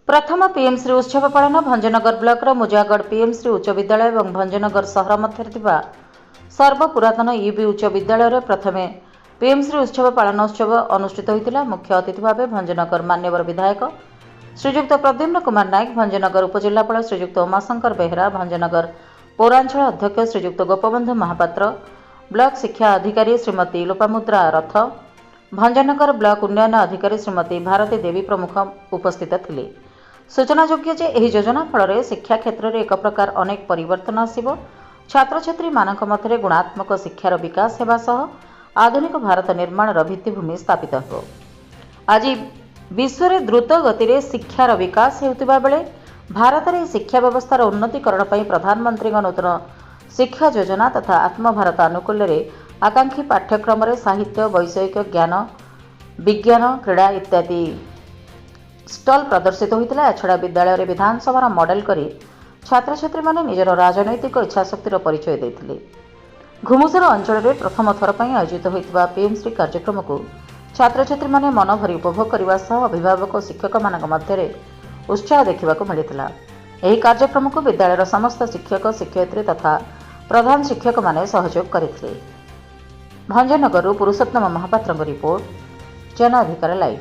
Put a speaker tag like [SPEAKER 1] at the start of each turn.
[SPEAKER 1] प्रथम पीएमश्री उत्सव पालन भंजनगर ब्लॉक मुजागढ़ पीएमश्री उच्च विद्यालय और भंजनगर सहर मध्य सर्वपुरातन यूबी उच्च विद्यालय प्रथमे पीएमश्री उत्सव पालनोत्सव अनुष्ठित होता। मुख्य अतिथि भाव भंजनगर मान्यवर विधायक श्रीजुक्त प्रद्युम्न कुमार नायक, भंजनगर उपजिलापाल श्रीजुक्त उमाशंकर बेहरा, भंजनगर पौरांचल अध्यक्ष श्रीजुक्त गोपबंधु महापात्र, ब्लॉक शिक्षा अधिकारी श्रीमती लोपामुद्रा रथ, भंजनगर ब्लॉक उन्नयन अधिकारी श्रीमती भारती देवी प्रमुख उपस्थित थिले। सूचनायोग्य जे एही योजना फल शिक्षा क्षेत्र में एक प्रकार अनेक परिवर्तन आसिब, छात्र छात्री मानक मध्य गुणात्मक शिक्षार विकास हेबा सह आधुनिक भारत निर्माण भित्तिभूमि स्थापित हो। आज विश्व में द्रुत गति में शिक्षार विकास होता बेले भारत में शिक्षा व्यवस्थार उन्नतीकरण पर प्रधानमंत्री नूतन शिक्षा योजना तथा आत्मभारत आनुकूल्य आकांक्षी पाठ्यक्रम साहित्य, वैषयिक ज्ञान, विज्ञान, क्रीड़ा इत्यादि स्टल प्रदर्शित होता। एछड़ा विद्यालय विधानसभा मॉडल करी छात्र छात्री माने निजर राजनैतिक इच्छाशक्तिर परिचय देते। घुमुसर अंचल में प्रथम थर पर आयोजित होता पीएमश्री कार्यक्रम को छात्र छात्री माने मन भरी उपभोग करने सह अभिभावक और शिक्षक मान मध्य उत्साह देखा मिलता। यह कार्यक्रम को विद्यालय समस्त शिक्षक शिक्षयित्री तथा प्रधान शिक्षक माने सहयोग करते। भंजनगर पुरुषोत्तम महापात्र रिपोर्ट, जन अधिकार लाइव।